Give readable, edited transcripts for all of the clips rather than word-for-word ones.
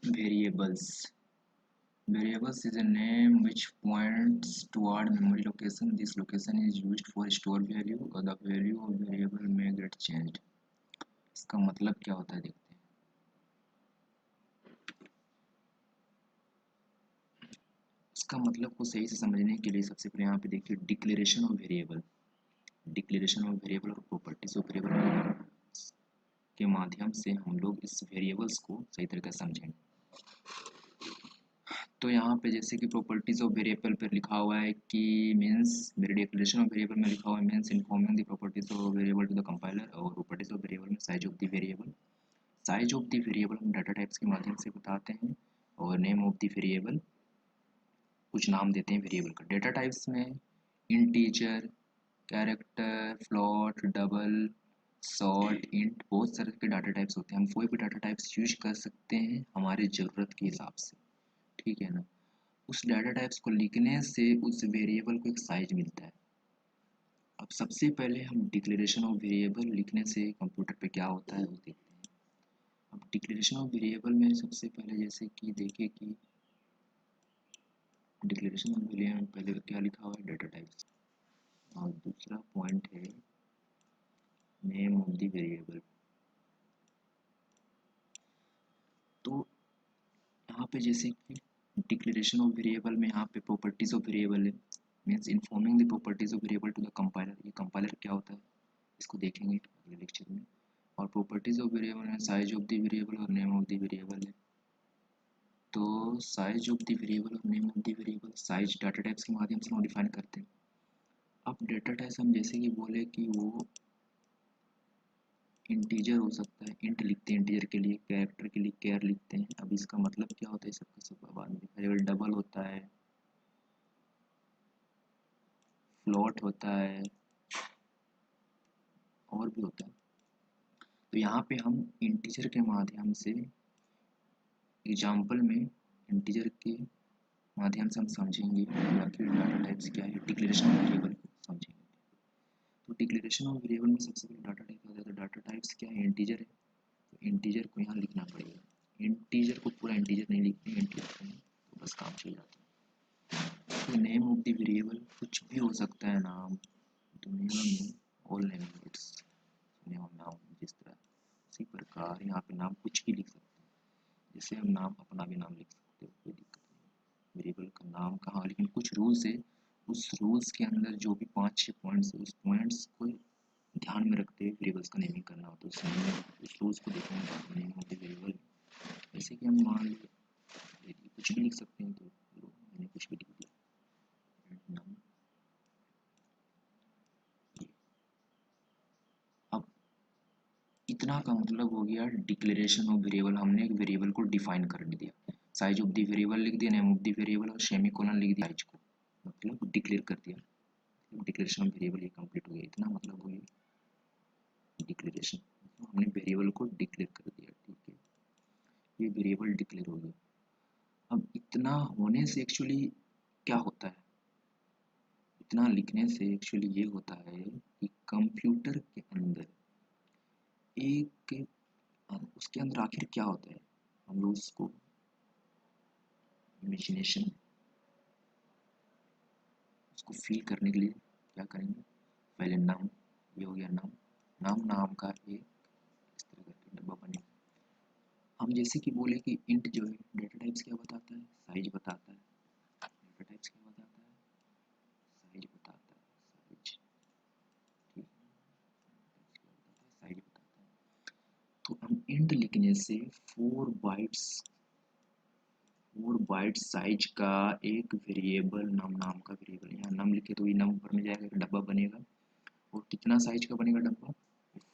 Variables. Variables is a name which points toward memory location. This location is used for store value or the value of variable may get changed. इसका मतलब क्या होता है देखते हैं। इसका मतलब को सही से समझने के लिए सबसे पहले यहाँ पे देखिए declaration of variable. Declaration of variable और प्रॉपर्टीज ऑफ वेरिएबल के माध्यम से हम लोग इस वेरिएबल्स को सही तरीके से समझेंगे। तो यहाँ पे जैसे कि प्रॉपर्टीज ऑफ वेरिएबल पर लिखा हुआ है कि मीन्स मेरे डिक्लेरेशन ऑफ वेरिएबल में लिखा हुआ है means informing the properties of variable to the compiler, और प्रॉपर्टीज ऑफ वेरिएबल में size of the variable. Size of the variable हम डाटा टाइप्स के माध्यम से बताते हैं, और नेम ऑफ द वेरिएबल कुछ नाम देते हैं वेरिएबल का। डेटा टाइप्स में integer, character, float, double, short, int, बहुत सारे के डाटा टाइप्स होते हैं। हम कोई भी डाटा टाइप्स यूज कर सकते हैं हमारे ज़रूरत के हिसाब से, ठीक है ना। उस डाटा टाइप्स को लिखने से उस वेरिएबल को एक साइज मिलता है। अब सबसे पहले हम डिक्लेरेशन ऑफ वेरिएबल लिखने से कंप्यूटर पे क्या होता है वो देखते हैं। अब डिक्लेरेशन ऑफ वेरिएबल में सबसे पहले जैसे कि देखिए कि डिक्लेरेशन ऑफ वेरिएबल में पहले क्या लिखा हुआ है डाटा टाइप्स, और दूसरा पॉइंट है नेम ऑफ द वेरिएबल। तो यहाँ पे जैसे कि डिक्लेरेशन ऑफ वेरिएबल में यहाँ पे प्रॉपर्टीज ऑफ वेरिएबल है means informing the properties of variable to the compiler. ये कंपाइलर क्या होता है इसको देखेंगे अगले लेक्चर में। और प्रॉपर्टीज ऑफ वेरिएबल में साइज ऑफ द वेरिएबल और नेम ऑफ द वेरिएबल है। तो साइज ऑफ द वेरिएबल और name of the variable size data types के माध्यम से हम डिफाइन करते हैं। अब डाटा टाइप्स हम जैसे कि बोले कि वो इंटीजर हो सकता है, इंट लिखते हैं इंटीजर के लिए, कैरेक्टर के लिए कैर लिखते हैं। अब इसका मतलब क्या होता है सबका सब बाद में देखा जाएगा। डबल होता है, फ्लोट होता है, और भी होता है। तो यहाँ पे हम इंटीजर के माध्यम से एग्जाम्पल में इंटीजर के माध्यम से हम समझेंगे बाकी डाटा टाइप्स क्या है, डिक्लेरेशन ऑफ वेरिएबल को समझेंगे। तो डिक्लेरेशन ऑफ वेरिएबल में सबसे पहले डाटा टाइप आता है। तो डाटा टाइप्स क्या है, इंटीजर है, तो इंटीजर को यहाँ लिखना पड़ेगा। इंटीजर को पूरा इंटीजर नहीं लिखते हैं, इंट लिखते हैं तो बस काम चल जाता है। तो नेम ऑफ द वेरिएबल कुछ भी हो सकता है नाम, दुनिया में ऑल नेम इट्स नाम, जिस तरह उसी प्रकार यहाँ पे नाम कुछ भी लिख सकते हैं। जैसे हम नाम अपना भी नाम लिख सकते हो, कोई दिक्कत नहीं। वेरिएबल का नाम कहाँ, लेकिन कुछ रूल्स है, उस रूल्स के अंदर जो भी 5-6 पॉइंट्स है उस पॉइंट्स को ध्यान में रखते हुए वेरिएबल्स का नेमिंग करना होता है। उस रूल्स को देखने के नेम ऑफ द वेरिएबल। जैसे कि हम मान लीजिए कुछ भी लिख सकते हैं, तो मैंने कुछ भी लिख दिया नाम। अब इतना का मतलब हो गया डिक्लेरेशन ऑफ वेरिएबल। हमने एक वेरिएबल को डिफाइन कर दिया, साइज ऑफ द वेरिएबल लिख दिया, नेम ऑफ द वेरिएबल और सेमीकोलन लिख दिया, साइज को मतलब डिक्लेयर कर दिया। डिक्लेरेशन ऑफ वेरिएबल ये कंप्लीट हो गया। इतना मतलब हो गया डिक्लेरेशन, हमने वेरिएबल को डिक्लेयर कर दिया, ठीक है, ये वेरिएबल डिक्लेयर हो गया। अब इतना होने से एक्चुअली क्या होता है, इतना लिखने से एक्चुअली ये होता है कि कंप्यूटर के अंदर एक उसके अंदर आखिर क्या होता है, हम लोग उसको इमेजिनेशन उसको फील करने के लिए क्या करेंगे, पहले नाम, ये हो गया नाम, नाम का एक इस तरह करके डब्बा बनेगा। हम जैसे कि बोले कि इंट जो है डेटा टाइप्स क्या बताता है, साइज बताता है। डेटा टाइप्स क्या बताता है, साइज बताता है, साइज, ठीक है, साइज बताता है। तो हम इंट लिखने से 4 बाइट्स साइज का एक वेरिएबल नाम का वेरिएबल, यहाँ नाम लिखे तो ये नाम ऊपर में जाएगा, एक डब्बा बनेगा। और कितना साइज का बनेगा डब्बा,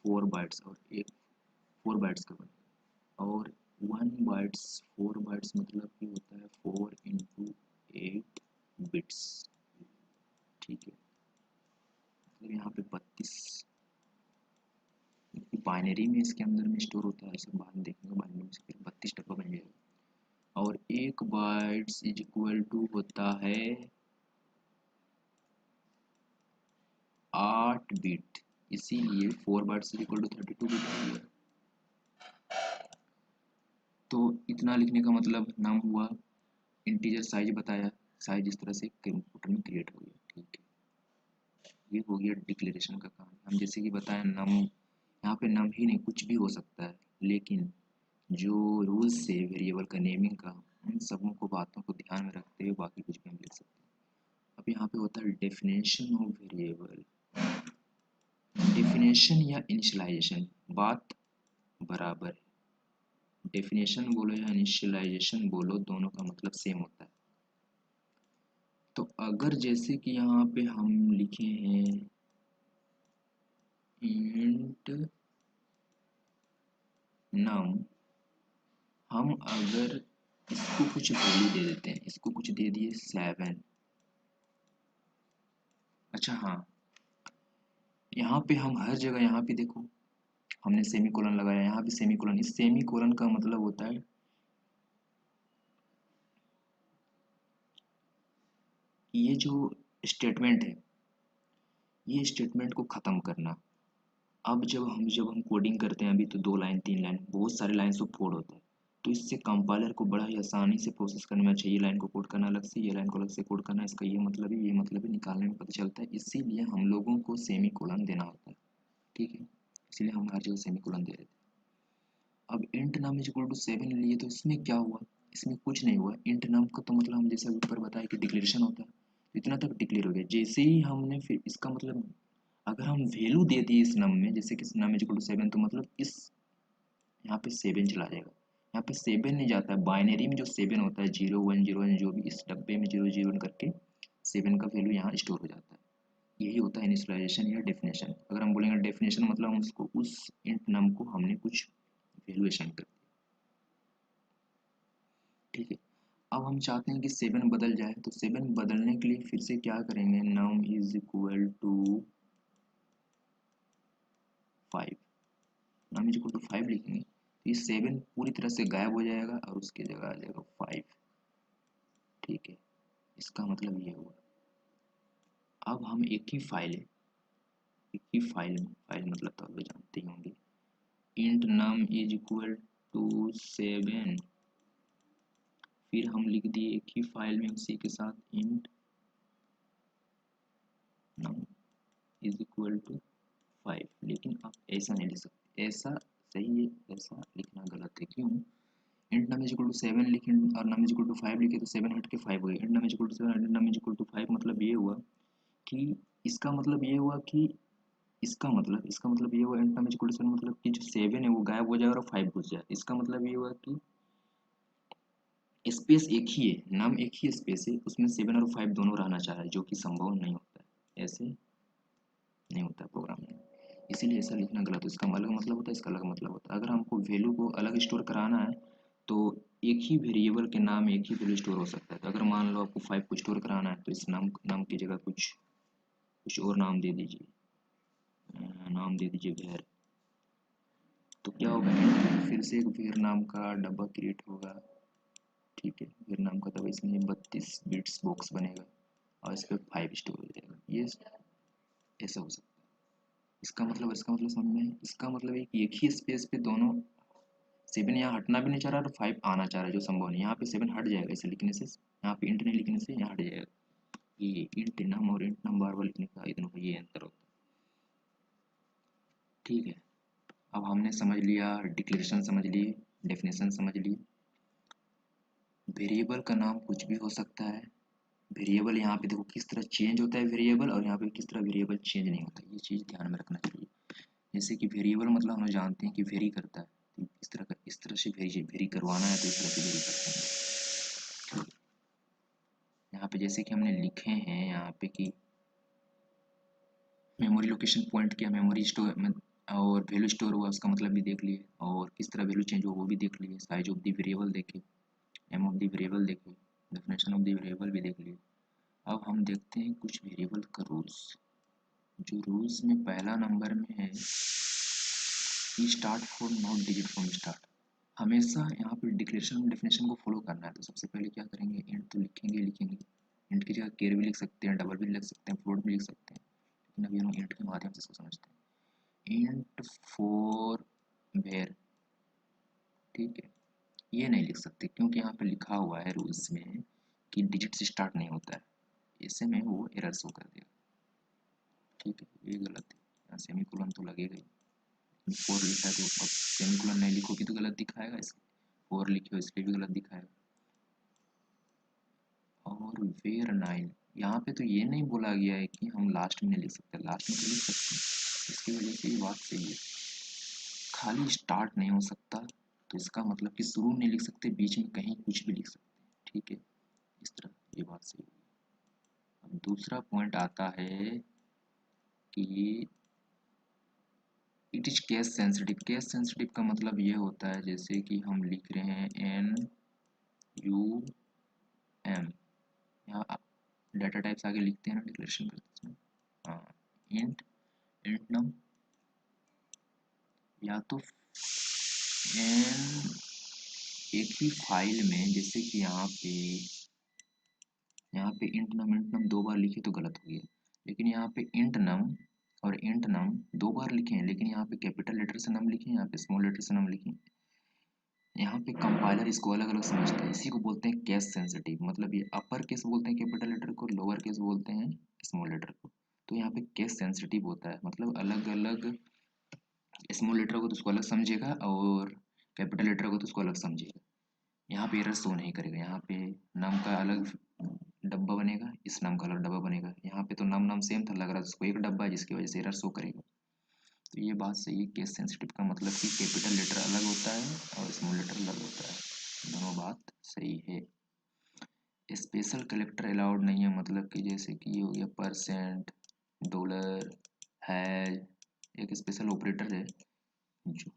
4 बाइट्स, और एक 4 बाइट्स का बनेगा। और 4 बाइट्स मतलब कि होता है 4 × 8 बिट्स, ठीक है। मतलब यहाँ पे 32 बाइनरी में इसके अंदर में स्टोर होता है, सब बाद में देखेंगे। बाइनरी में से फिर 32 डब्बा बन जाएगा। और 1 बाइट्स इज इक्वल टू होता है 8 बिट, इसीलिए 4 bytes is equal to 32 bit हो गया। तो इतना लिखने का मतलब नाम हुआ, इंटीजर साइज बताया, साइज इस तरह से कंप्यूटर में क्रिएट हो गया। ठीक है, ये हो गया डिक्लेरेशन का काम। हम जैसे कि बताया नम, यहाँ पे नम ही नहीं कुछ भी हो सकता है, लेकिन जो रूल्स से वेरिएबल का नेमिंग का, उन सब को बातों को ध्यान में रखते हुए बाकी कुछ भी हम लिख सकते हैं। अब यहाँ पे होता है डेफिनेशन ऑफ वेरिएबल। डेफिनेशन या इनिशियलाइजेशन बात बराबर है, डेफिनेशन बोलो या इनिशियलाइजेशन बोलो, दोनों का मतलब सेम होता है। तो अगर जैसे कि यहाँ पे हम लिखे हैं इंट नम, हम अगर इसको कुछ वैल्यू दे देते हैं, इसको कुछ दे दिए 7। अच्छा हाँ, यहाँ पे हम हर जगह, यहाँ पे देखो हमने सेमी कोलन लगाया, यहाँ पे सेमी कोलन, इस सेमी कोलन का मतलब होता है ये जो स्टेटमेंट है, ये स्टेटमेंट को ख़त्म करना। अब जब हम कोडिंग करते हैं अभी, तो 2 लाइन 3 लाइन बहुत सारे लाइन से कोड होता है, तो इससे कंपाइलर को बड़ा ही आसानी से प्रोसेस करने में अच्छा, ये लाइन को कोड करना अलग से, ये लाइन को अलग से कोड करना, इसका ये मतलब है, ये मतलब है, निकालने में पता चलता है। इसीलिए हम लोगों को सेमी कोलन देना होता है। ठीक है, इसलिए हम हर जगह सेमी कोलन दे रहे थे। अब इंट नाम इज इक्वल टू 7 लिए, तो इसमें क्या हुआ, इसमें कुछ नहीं हुआ। इंट नाम का तो मतलब हम जैसे ऊपर बताया कि डिक्लेरेशन होता है, तो इतना तक डिक्लेयर हो गया। जैसे ही हमने फिर इसका मतलब अगर हम वैल्यू दे दिए इस नम में, जैसे कि नम इज इक्वल टू 7, तो मतलब इस यहाँ पे 7 चला जाएगा। यहाँ पे 7 नहीं जाता है, बाइनरी में जो 7 होता है 0 1 0 1, जो भी इस डब्बे में 0 0 करके 7 का वैल्यू यहाँ स्टोर हो जाता है। यही होता है इनिशियलाइजेशन या डेफिनेशन। अगर हम बोलेंगे डेफिनेशन मतलब हम उसको, उस इंट नम को हमने कुछ वैल्यूएशन कर दिया। ठीक है, अब हम चाहते हैं कि 7 बदल जाए, तो 7 बदलने के लिए फिर से क्या करेंगे, num is equal to 5, num is equal to 5 लिखेंगे, तो ये 7 पूरी तरह से गायब हो जाएगा और उसकी जगह आ जाएगा 5। ठीक है, इसका मतलब ये हुआ। अब हम एक ही फाइल है, एक ही फाइल में, फाइल मतलब तो आप जानते ही होंगे, int num is equal to 7, फिर हम लिख दिए एक ही फाइल में उसी के साथ int num is equal to 5। लेकिन आप ऐसा नहीं लिख सकते, ऐसा सही है, ऐसा लिखना गलत है। क्यों, int num is equal to 7 लिखे और नम इज इक्वल टू 5 लिखे, तो 7 हट के 5 हो गया। Int num is equal to 7 int num is equal to 5 मतलब ये हुआ कि, इसका मतलब ये हुआ कि, इसका मतलब ये हुआ int num is equal to 7 मतलब कि जो 7 है वो गायब हो जाएगा और 5 घुस जाए। इसका मतलब ये हुआ कि स्पेस एक ही है, नम एक ही स्पेस है, उसमें 7 और 5 दोनों रहना चाह रहा है, जो कि संभव नहीं होता है, ऐसे नहीं होता प्रोग्राम में। इसीलिए ऐसा लिखना गलत है, इसका अलग मतलब होता है, इसका अलग मतलब होता है। अगर हमको वैल्यू को अलग स्टोर कराना है, तो एक ही वेरिएबल के नाम एक ही वैल्यू स्टोर हो सकता है। तो अगर मान लो आपको 5 को स्टोर कराना है, तो इस नाम की जगह कुछ कुछ और नाम दे दीजिए, नाम दे दीजिए वेर। तो क्या होगा, फिर से एक वेर नाम का डब्बा क्रिएट होगा। ठीक है, वेर नाम का डब्बा, इसमें 32 बिट्स बॉक्स बनेगा और इस पर 5 स्टोर हो जाएगा। ये ऐसा हो सकता है। इसका मतलब समझ में, इसका मतलब है कि एक ही स्पेस पे दोनों, 7 यहाँ हटना भी नहीं चाह रहा और 5 आना चाह रहा है, जो संभव नहीं। यहाँ पे 7 हट जाएगा इसे लिखने से, यहाँ पे इंट नहीं लिखने से यहाँ हट जाएगा। ये इंट नम और इंट नम बार बार लिखने का इतना ये अंतर होता है। ठीक है, अब हमने समझ लिया, डिक्लेरेशन समझ लिए, डेफिनेशन समझ ली। वेरिएबल का नाम कुछ भी हो सकता है। वेरिएबल यहाँ पे देखो किस तरह चेंज होता है वेरिएबल, और यहाँ पे किस तरह वेरिएबल चेंज नहीं होता, ये चीज़ ध्यान में रखना चाहिए। जैसे कि वेरिएबल मतलब हम जानते हैं कि वेरी करता है, तो इस तरह से वेरी करवाना है तो इस तरह से वेरी करते हैं। यहाँ पे जैसे कि हमने लिखे हैं यहाँ पे कि मेमोरी लोकेशन पॉइंट किया, मेमोरी स्टोर में और वैल्यू स्टोर हुआ, उसका मतलब भी देख लिए, और किस तरह वैल्यू चेंज हुआ वो भी देख लिए, साइज ऑफ द वेरिएबल देखे, एम ऑफ द वेरिएबल देखे, डेफिनेशन ऑफ द वेरिएबल भी देख लिए। अब हम देखते हैं कुछ वेरिएबल का रूल्स। जो रूल्स में पहला नंबर में है, start for not digit from start. हमेशा यहाँ पे डिक्लेरेशन डेफिनेशन को फॉलो करना है। तो सबसे पहले क्या करेंगे, इंट तो लिखेंगे, इंट की जगह केयर भी लिख सकते हैं, डबल भी लिख सकते हैं, फ्लोट भी लिख सकते हैं, लेकिन अभी हम इंट के माध्यम से इसको समझते हैं। इंट फॉर वेर, ठीक है, ये नहीं लिख सकते क्योंकि यहाँ पे लिखा हुआ है रूल्स में कि डिजिट से स्टार्ट नहीं होता है, ऐसे में वो एरर शो कर देगा। ठीक है, ये गलत है, यहाँ सेमीकोलन तो लगेगा ही। फोर लिखा है तो अब सेमीकोलन नहीं लिखोगी तो गलत दिखाएगा, इसके फोर लिखे हो इसलिए भी गलत दिखाएगा। और वेयर नाइन, यहाँ पे तो ये नहीं बोला गया है कि हम लास्ट में नहीं लिख सकते, लास्ट में तो लिख सकते हैं, इसकी वजह से ये बात सही है। खाली स्टार्ट नहीं हो सकता तो इसका मतलब कि शुरू नहीं लिख सकते, बीच में कहीं कुछ भी लिख सकते। ठीक है, इस तरह ये बात सही है। अब दूसरा पॉइंट आता है कि it is case sensitive. Case sensitive का मतलब ये होता है जैसे कि हम लिख रहे हैं एन यू एम, यहाँ डाटा टाइप्स आगे लिखते हैं ना डिक्लेरेशन करते हैं। हाँ, इंट इंट नम, या तो एन एक ही फाइल में, जैसे कि यहाँ पे इंट नम दो बार लिखे तो गलत हो गया, लेकिन यहाँ पे इंट नम और इंट नम दो बार लिखे हैं, लेकिन यहाँ पे कैपिटल लेटर से नम लिखे हैं, यहाँ पे स्मॉल लेटर से नम लिखे हैं। यहाँ पे कंपाइलर इसको अलग अलग समझता है, इसी को बोलते हैं केस सेंसिटिव। मतलब ये अपर केस बोलते हैं कैपिटल लेटर को, लोअर केस बोलते हैं स्मॉल लेटर को। तो यहाँ पे केस सेंसिटिव होता है, मतलब अलग अलग, स्मॉल लेटर को तो उसको अलग समझेगा और कैपिटल लेटर को तो उसको अलग समझेगा। यहाँ पे एरर शो नहीं करेगा, यहाँ पे नम का अलग डब्बा बनेगा, इस नम का अलग डब्बा बनेगा। यहाँ पे तो नम नम सेम था, लग रहा है उसको एक डब्बा है, जिसकी वजह से एरर शो करेगा। तो ये बात सही है, केस सेंसिटिव का मतलब कि कैपिटल लेटर अलग होता है और स्मॉल लेटर अलग होता है, दोनों बात सही है। स्पेशल कैरेक्टर अलाउड नहीं है, मतलब कि जैसे कि ये हो गया परसेंट, डॉलर, हैश, एक स्पेशल ऑपरेटर है जो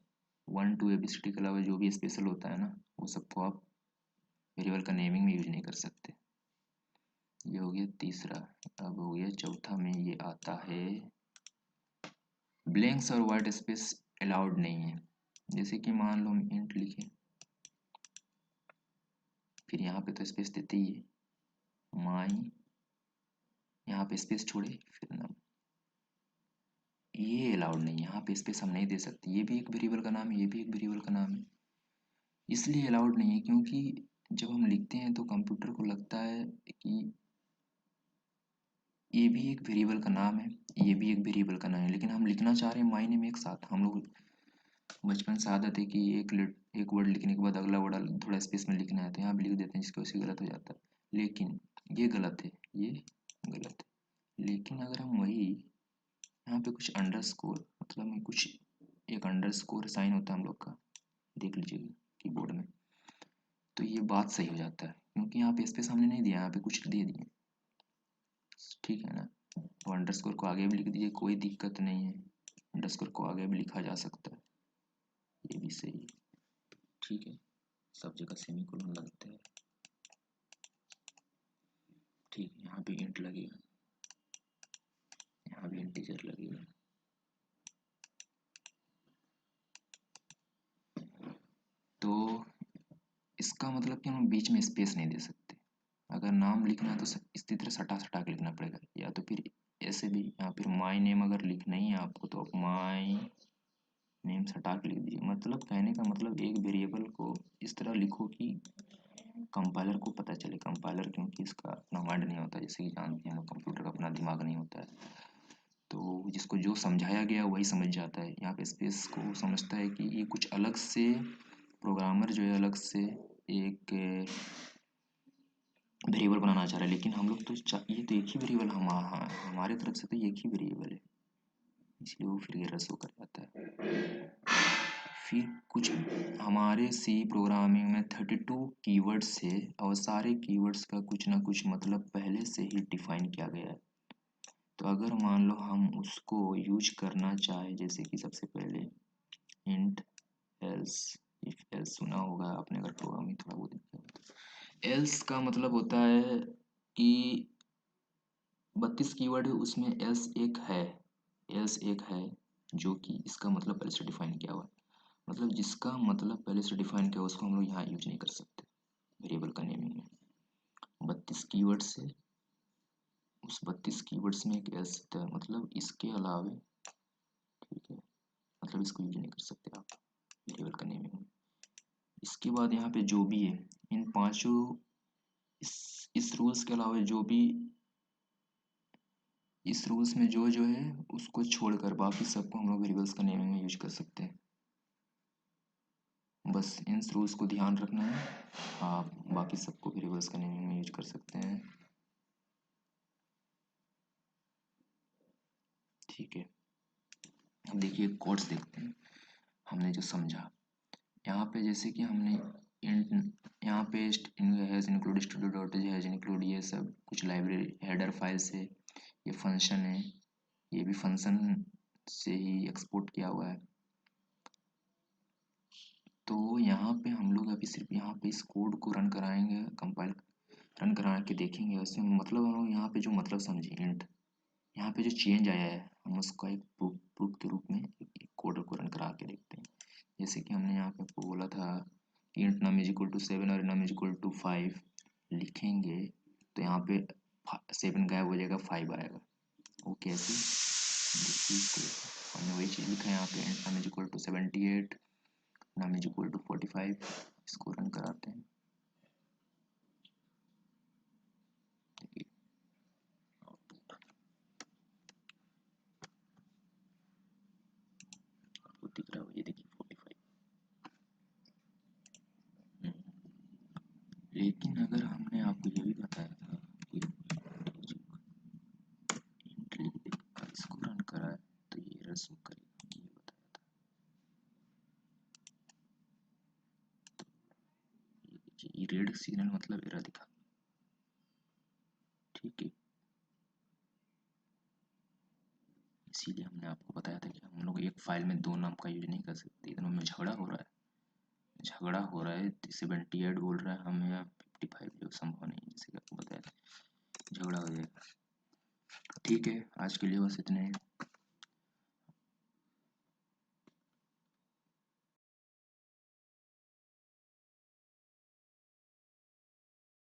1 to ABCD के अलावा जो भी स्पेशल होता है ना, वो सबको आप वेरिएबल का नेमिंग में यूज नहीं कर सकते। ये हो गया तीसरा। अब हो गया चौथा में ये आता है ब्लैंक्स और वाइट स्पेस अलाउड नहीं है। जैसे कि मान लो हम इंट लिखें, फिर यहाँ पे तो स्पेस देते ही है, माई, यहाँ पे स्पेस छोड़े फिर नाम, ये अलाउड नहीं है, यहाँ पे स्पेस हम नहीं दे सकते। ये भी एक वेरिएबल का नाम है, ये भी एक वेरिएबल का नाम है, इसलिए अलाउड नहीं है क्योंकि जब हम लिखते हैं तो कंप्यूटर को लगता है कि ये भी एक वेरिएबल का नाम है, ये भी एक वेरिएबल का नाम है, लेकिन हम लिखना चाह रहे हैं माई नेम एक साथ। हम लोग बचपन से आदत है कि एक वर्ड लिखने के बाद अगला वर्ड थोड़ा स्पेस में लिखना है, तो यहाँ भी लिख देते हैं, जिसकी वजह से गलत हो जाता है। लेकिन ये गलत है, ये गलत है। लेकिन अगर हम वही यहाँ पे कुछ अंडरस्कोर, मतलब में कुछ एक अंडरस्कोर साइन होता है हम लोग का, देख लीजिएगा कीबोर्ड में, तो ये बात सही हो जाता है क्योंकि यहाँ पे स्पेस हमने नहीं दिया, यहाँ पे कुछ दे दिए। ठीक है ना, तो अंडरस्कोर को आगे भी लिख दीजिए, कोई दिक्कत नहीं है, अंडरस्कोर को आगे भी लिखा जा सकता है, ये भी सही है। ठीक है, सब जगह सेमीकोलन लगता है। ठीक है, यहाँ भी इंट लगेगा, यहाँ भी इंटीजर लगेगा। तो इसका मतलब कि हम बीच में स्पेस नहीं दे सकते। अगर नाम लिखना है तो इसी तरह सटा सटा के लिखना पड़ेगा, या तो फिर ऐसे भी, यहाँ फिर माई नेम अगर लिखना ही है आपको तो आप माई नेम सटा के लिख दीजिए। मतलब कहने का मतलब एक वेरिएबल को इस तरह लिखो कि कंपाइलर को पता चले। कंपाइलर क्योंकि इसका अपना माइंड नहीं होता, जैसे कि जानते हैं, कंप्यूटर का अपना दिमाग नहीं होता है, तो जिसको जो समझाया गया वही समझ जाता है। यहाँ पे स्पेस को समझता है कि ये कुछ अलग से, प्रोग्रामर जो है अलग से एक वेरिएबल बनाना चाह रहा है, लेकिन हम लोग तो ये तो एक ही वेरिएबल, हमारे तरफ से तो एक ही वेरिएबल है, इसलिए वो फिर एरर शो कर जाता है। फिर कुछ हमारे सी प्रोग्रामिंग में 32 कीवर्ड्स है और सारे कीवर्ड्स का कुछ ना कुछ मतलब पहले से ही डिफाइन किया गया है। तो अगर मान लो हम उसको यूज करना चाहे, जैसे कि सबसे पहले इंट एल्स, इफ एल्स सुना होगा आपने अगर प्रोग्रामिंग थोड़ा बहुत देखा हो। एल्स का मतलब होता है कि 32 कीवर्ड है, उसमें एल्स एक है जो कि इसका मतलब पहले से डिफाइन किया हुआ है। मतलब जिसका मतलब पहले से डिफाइन किया हुआ उसको हम लोग यहाँ यूज नहीं कर सकते वेरिएबल का नेमिंग में। 32 कीवर्ड्स है, उस 32 कीवर्ड्स में एक एल्स होता है, मतलब इसके अलावे, ठीक है, मतलब इसको यूज नहीं कर सकते आप वेरिएबल का नेमिंग में। इसके बाद यहाँ पे जो भी है इन पांचों, इस रूल्स के अलावा जो भी इस रूल्स में जो जो है उसको छोड़कर बाकी सबको हम लोग वेरिएबल्स का नेमिंग में यूज कर सकते हैं। बस इन रूल्स को ध्यान रखना है, आप बाकी सबको वेरिएबल्स का नेमिंग में यूज कर सकते हैं। ठीक है, अब देखिए कोड्स देखते हैं हमने जो समझा। यहाँ पे जैसे कि हमने इंट, यहाँ पे has include studio dot has include ये सब कुछ लाइब्रेरी हेडर फाइल्स है, ये फंक्शन है, ये भी फंक्शन से ही एक्सपोर्ट किया हुआ है। तो यहाँ पे हम लोग अभी सिर्फ यहाँ पे इस कोड को रन कराएंगे, कंपाइल रन करा के देखेंगे उसमें मतलब हम लोग यहाँ पे जो मतलब समझे इंट, यहाँ पे जो चेंज आया है हम उसका एक प्रूफ के रूप में एक कोड को रन करा के देखते हैं। जैसे कि हमने यहाँ पे आपको बोला था कि int num is equal to 7 और नम इज इक्वल टू 5 लिखेंगे तो यहाँ पे 7 गायब हो जाएगा, 5 आएगा। वो कैसे, देखिए इसको हमने वही चीज़ लिखा है यहाँ पे, int num is equal to 78 num is equal to 45। इसको रन कराते हैं, देखिए आपको दिख रहा हो, ये देखिए 45। लेकिन अगर हमने आपको ये भी बताया था कि इंट लिख दे और इसको रन करा है तो ये एरर शो करेगा, ये बताया था। ये देखिए ये रेड सिग्नल मतलब एरर दिखा, ठीक है। इसीलिए हमने आपको बताया था कि हम लोग एक फाइल में दो नाम का यूज नहीं कर सकते, दोनों में झगड़ा हो रहा है, 78 बोल रहा है, हमें यहाँ 55 जो संभव नहीं, जैसे कि आपको बताया था झगड़ा हो जाएगा। ठीक है, आज के लिए बस इतने हैं।